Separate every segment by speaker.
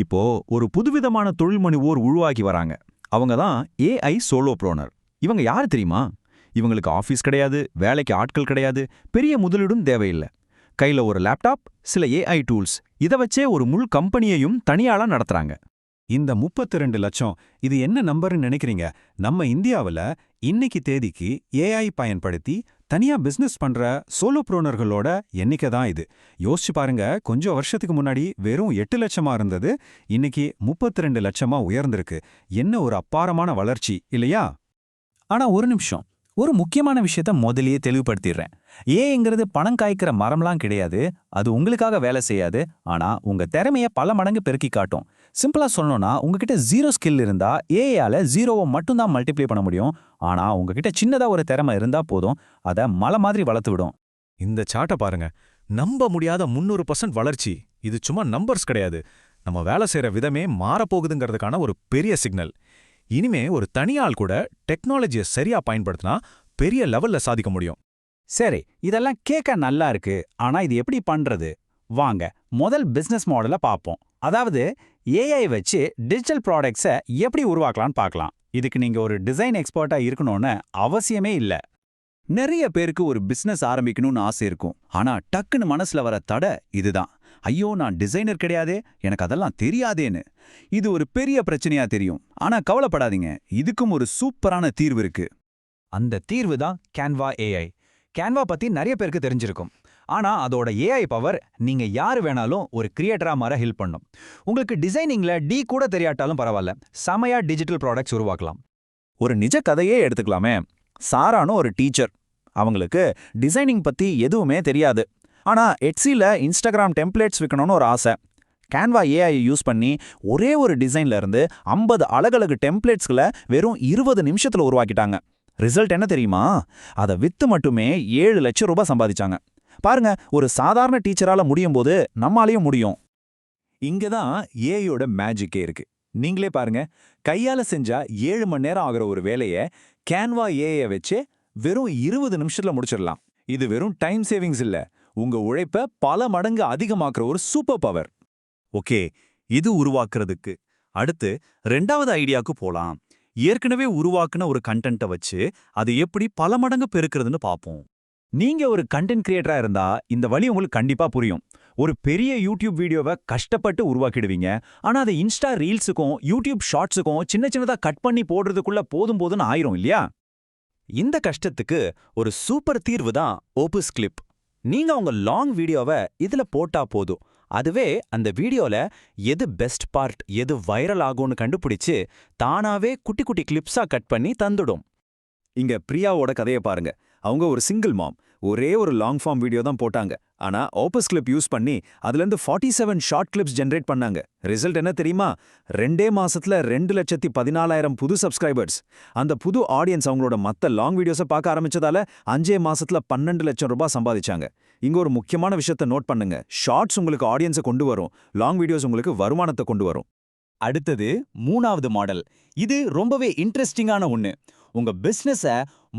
Speaker 1: இப்போ ஒரு புதுவிதமான தொழில் முனைவோர் உருவாக்கி வராங்க. அவங்க தான் ஏஐ சோலோப்ரோனர். இவங்க யார் தெரியுமா? இவங்களுக்கு ஆஃபீஸ் கிடையாது, வேலைக்கு ஆட்கள் கிடையாது, பெரிய முதலீடும் தேவையில்லை. கையில ஒரு லேப்டாப், சில ஏஐ டூல்ஸ், இதை வச்சே ஒரு முழு கம்பெனியையும் தனியாளா நடத்துறாங்க.
Speaker 2: இந்த 32 லட்சம் இது என்ன நம்பர்னு நினைக்கிறீங்க? நம்ம இந்தியாவுல இன்னைக்கு தேதிக்கு ஏஐ பயன்படுத்தி தனியா பிசினஸ் பண்ற சோலோப்ரோனர்களோட எண்ணிக்கை தான் இது. யோசிச்சு பாருங்க, கொஞ்சம் வருஷத்துக்கு முன்னாடி வெறும் 8 லட்சமா இருந்தது, இன்னைக்கு 32 லட்சமா உயர்ந்திருக்கு. என்ன ஒரு அப்பாரமான வளர்ச்சி இல்லையா?
Speaker 3: ஆனா ஒரு நிமிஷம், ஒரு முக்கியமான விஷயத்த முதலியே தெளிவுபடுத்திடுறேன். ஏங்கிறது பணம் காய்க்கிற மரம்லாம் கிடையாது. அது உங்களுக்காக வேலை செய்யாது. ஆனா உங்க திறமைய பல மடங்கு பெருக்கி காட்டும். சிம்பிளா சொல்லணும்னா, உங்ககிட்ட 0 ஸ்கில் இருந்தா ஏஐயால 0வை மட்டும்தான் மல்டிப்ளை பண்ண முடியும். ஆனா உங்ககிட்ட சின்னதா ஒரு திறமை இருந்தா போதும், அதை மலை மாதிரி வளர்த்து விடும்.
Speaker 2: இந்த சார்ட்டை பாருங்க. நம்ப முடியாத 300% வளர்ச்சி. இது சும்மா நம்பர்ஸ் கிடையாது. நம்ம வேலை செய்யற விதமே மாறப்போகுதுங்கிறதுக்கான ஒரு பெரிய சிக்னல். இனிமே ஒரு தனியாள் கூட டெக்னாலஜியை சரியா பயன்படுத்தினா பெரிய லெவல்ல சாதிக்க முடியும்.
Speaker 3: சரி, இதெல்லாம் கேட்க நல்லா இருக்கு. ஆனா இது எப்படி பண்றது? வாங்க முதல் பிசினஸ் மாடலை பார்ப்போம். அதாவது ஏஐ வச்சு டிஜிட்டல் ப்ராடக்ட்ஸை எப்படி உருவாக்கலாம்னு பார்க்கலாம். இதுக்கு நீங்க ஒரு டிசைன் எக்ஸ்பர்ட்டா இருக்கணும்னு அவசியமே இல்ல. நிறைய பேருக்கு ஒரு பிசினஸ் ஆரம்பிக்கணும்னு ஆசை இருக்கும். ஆனா டக்குன்னு மனசுல வர தடை இதுதான். ஐயோ, நான் டிசைனர் கிடையாதே, எனக்கு அதெல்லாம் தெரியாதேன்னு. இது ஒரு பெரிய பிரச்சனையா தெரியும். ஆனா கவலைப்படாதீங்க, இதுக்கும் ஒரு சூப்பரான தீர்வு இருக்கு. அந்த தீர்வு தான் கேன்வா ஏஐ. கேன்வா பத்தி நிறைய பேருக்கு தெரிஞ்சிருக்கும். ஆனா அதோட ஏஐ பவர் நீங்க யாரு வேணாலும் ஒரு கிரியேட்டரா மாற ஹெல்ப் பண்ணும். உங்களுக்கு டிசைனிங்ல டி கூட தெரியாட்டாலும் பரவாயில்ல, செமையா டிஜிட்டல் ப்ராடக்ட்ஸ் உருவாக்கலாம். ஒரு நிஜ கதையே எடுத்துக்கலாமே. சாரானோ ஒரு டீச்சர். அவங்களுக்கு டிசைனிங் பத்தி எதுவுமே தெரியாது. ஆனா எட்ஸில இன்ஸ்டாகிராம் டெம்ப்ளேட்ஸ் விற்கணும்னு ஒரு ஆசை. கேன்வா ஏஐ யூஸ் பண்ணி ஒரே ஒரு டிசைன்ல இருந்து 50 அழகழகு டெம்ப்ளேட்ஸ்களை வெறும் 20 நிமிஷத்துல உருவாக்கிட்டாங்க. ரிசல்ட் என்ன தெரியுமா? அதை வித்து மட்டுமே 7 லட்சம் ரூபாய் சம்பாதிச்சாங்க. பாருங்க, ஒரு சாதாரண டீச்சரால முடியும் போது நம்மாலையும் முடியும். இங்கதான் ஏஐயோட மேஜிக்கே இருக்கு. நீங்களே பாருங்க, கையால செஞ்சா 7 மணி நேரம் ஆகிற ஒரு வேலையை கேன்வா ஏஐ வச்சு வெறும் 20 நிமிஷத்துல முடிச்சிடலாம். இது வெறும் டைம் சேவிங்ஸ் இல்ல, உங்க உழைப்ப பல மடங்கு அதிகமாக்குற ஒரு சூப்பர் பவர்.
Speaker 1: ஓகே, இது உருவாக்குறதுக்கு அடுத்து 2வது ஐடியாக்கு போலாம். ஏற்கனவே உருவாக்குன ஒரு கண்டென்ட்டை வச்சு அது எப்படி பல மடங்கு பெருக்கிறதுன்னு பார்ப்போம்.
Speaker 3: நீங்க ஒரு கண்டென்ட் கிரியேட்டரா இருந்தா இந்த வழி உங்களுக்கு கண்டிப்பா புரியும். ஒரு பெரிய யூடியூப் வீடியோவை கஷ்டப்பட்டு உருவாக்கிடுவீங்க. ஆனா அதை இன்ஸ்டா ரீல்ஸுக்கும் யூடியூப் ஷார்ட்ஸுக்கும் சின்ன சின்னதா கட் பண்ணி போடுறதுக்குள்ள போதும் போதுன்னு ஆயிரும் இல்லையா? இந்த கஷ்டத்துக்கு ஒரு சூப்பர் தீர்வு தான் ஓபஸ் கிளிப். நீங்க உங்க லாங் வீடியோவை இதுல போட்டா போதும். அதுவே அந்த வீடியோல எது பெஸ்ட் பார்ட், எது வைரல் ஆகும்னு கண்டுபிடிச்சு தானாவே குட்டி குட்டி கிளிப்ஸா கட் பண்ணி தந்துடும்.
Speaker 2: இங்க பிரியாவோட கதையை பாருங்க. அவங்க ஒரு சிங்கிள் மாம். ஒரே ஒரு லாங் ஃபார்ம் வீடியோ தான் போட்டாங்க. ஆனா ஆப்பஸ் கிளிப் யூஸ் பண்ணி அதுலேருந்து 47 ஷார்ட் கிளிப்ஸ் ஜென்ரேட் பண்ணாங்க. ரிசல்ட் என்ன தெரியுமா? 2 மாசத்துல 2,14,000 புது சப்ஸ்கிரைபர்ஸ். அந்த புது ஆடியன்ஸ் அவங்களோட மத்த லாங் வீடியோஸை பார்க்க ஆரம்பிச்சதால 5 மாசத்துல 12 லட்சம் ரூபாய் சம்பாதிச்சாங்க. இங்க ஒரு முக்கியமான விஷயத்த நோட் பண்ணுங்க. ஷார்ட்ஸ் உங்களுக்கு ஆடியன்ஸை கொண்டு வரும், லாங் வீடியோஸ் உங்களுக்கு வருமானத்தை கொண்டு வரும்.
Speaker 3: அடுத்தது 3வது மாடல். இது ரொம்பவே இன்ட்ரெஸ்டிங்கான ஒண்ணு. உங்க பிசினஸ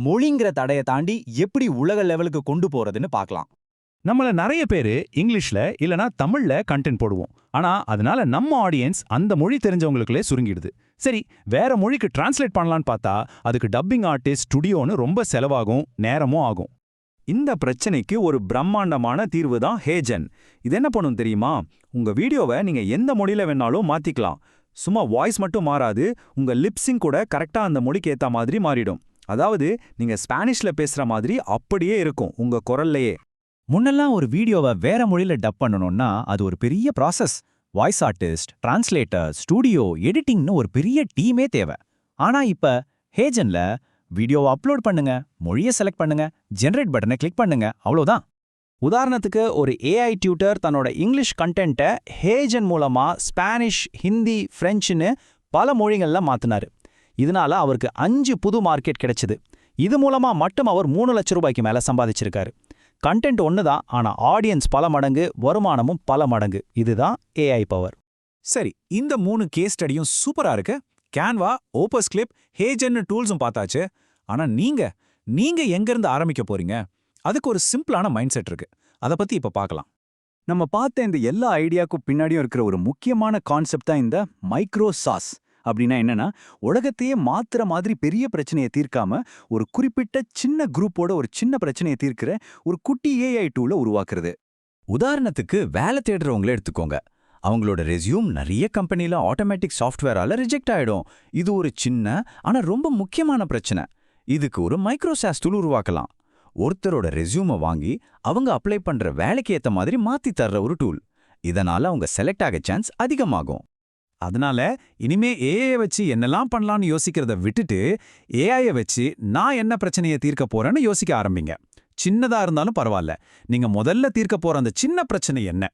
Speaker 3: மொழிங்கிற தடையை தாண்டி எப்படி உலக லெவலுக்கு கொண்டு போறதுன்னு பார்க்கலாம். நம்மள நிறைய பேரு இங்கிலீஷ்ல இல்லனா தமிழ்ல கண்டென்ட் போடுவோம். ஆனா அதனால நம்ம ஆடியன்ஸ் அந்த மொழி தெரிஞ்சவங்களுக்குள்ளே சுருங்கிடுது. சரி, வேற மொழிக்கு டிரான்ஸ்லேட் பண்ணலான்னு பார்த்தா அதுக்கு டப்பிங் ஆர்டிஸ்ட், ஸ்டுடியோன்னு ரொம்ப செலவாகும், நேரமும் ஆகும். இந்த பிரச்சனைக்கு ஒரு பிரம்மாண்டமான தீர்வு தான் ஹேஜன். இது என்ன பண்ணும் தெரியுமா? உங்க வீடியோவை நீங்க எந்த மொழியில வேணாலும் மாத்திக்கலாம். சும்மா வாய்ஸ் மட்டும் மாறாது, உங்க லிப்ஸிங் கூட கரெக்டா அந்த மொழிக்கு ஏத்த மாதிரி மாறிடும். அதாவது நீங்க ஸ்பானிஷ்ல பேசுற மாதிரி அப்படியே இருக்கும் உங்க குரல்லையே. முன்னெல்லாம் ஒரு வீடியோவை வேற மொழியில டப் பண்ணணும்னா அது ஒரு பெரிய process. Voice artist, translator, studio, எடிட்டிங்னு ஒரு பெரிய டீமே தேவை. ஆனா இப்ப ஹேஜன்ல வீடியோவை அப்லோட் பண்ணுங்க, மொழியை செலக்ட் பண்ணுங்க, ஜெனரேட் பட்டனை கிளிக் பண்ணுங்க, அவ்வளோதான். உதாரணத்துக்கு ஒரு ஏஐ டியூட்டர் தன்னோட இங்கிலீஷ் கண்டென்ட்டை ஹேஜன் மூலமா ஸ்பானிஷ், ஹிந்தி, பிரெஞ்சுன்னு பல மொழிகள்ல மாத்தினாரு. இதனால அவருக்கு 5 புது மார்க்கெட் கிடைச்சது. இது மூலமா மட்டும் அவர் 3 லட்சம் ரூபாய்க்கு மேல சம்பாதிச்சிருக்காரு. கண்டென்ட் ஒண்ணுதான், ஆனா ஆடியன்ஸ் பல மடங்கு, வருமானமும் பல மடங்கு. இதுதான் ஏஐ பவர்.
Speaker 2: சரி, இந்த 3 கேஸ் ஸ்டடியும் சூப்பரா இருக்கு. கேன்வா, ஓபஸ் கிளிப், ஹேஜன் டூல்ஸும் பார்த்தாச்சு. ஆனா நீங்க எங்க இருந்து ஆரம்பிக்க போறீங்க? அதுக்கு ஒரு சிம்பிளான மைண்ட் செட் இருக்கு. அதை பத்தி இப்ப பார்க்கலாம்.
Speaker 4: நம்ம பார்த்த இந்த எல்லா ஐடியாக்கும் பின்னாடியும் இருக்கிற ஒரு முக்கியமான கான்செப்ட் தான் இந்த மைக்ரோ சாஸ். அப்படின்னா என்னன்னா, உலகத்தையே மாத்துற மாதிரி பெரிய பிரச்சனையை தீர்க்காம ஒரு குறிப்பிட்ட சின்ன குரூப்போட ஒரு சின்ன பிரச்சனையை தீர்க்கிற ஒரு குட்டி ஏஐ டூலை உருவாக்குறது.
Speaker 1: உதாரணத்துக்கு வேலை தேடுறவங்கள எடுத்துக்கோங்க. அவங்களோட ரெஸ்யூம் நிறைய கம்பெனில ஆட்டோமேட்டிக் சாஃப்ட்வேரால ரிஜெக்ட் ஆயிடும். இது ஒரு சின்ன ஆனா ரொம்ப முக்கியமான பிரச்சனை. இதுக்கு ஒரு மைக்ரோசாஸ் டூல் உருவாக்கலாம். ஒருத்தரோட ரெஸ்யூமை வாங்கி அவங்க அப்ளை பண்ற வேலைக்கு ஏத்த மாதிரி மாத்தி தர்ற ஒரு டூல். இதனால அவங்க செலக்ட் ஆக சான்ஸ் அதிகமாகும்.
Speaker 3: அதனால இனிமே ஏஐ வச்சு என்னெல்லாம் பண்ணலாம்னு யோசிக்கிறத விட்டுட்டு ஏஐ வச்சு நான் என்ன பிரச்சனையை தீர்க்க போறேன்னு யோசிக்க ஆரம்பிங்க. சின்னதா இருந்தாலும் பரவாயில்ல, நீங்க முதல்ல தீர்க்க போற அந்த சின்ன பிரச்சனை என்ன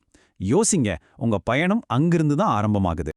Speaker 3: யோசிங்க. உங்க பயணம் அங்கிருந்து தான் ஆரம்பமாகுது.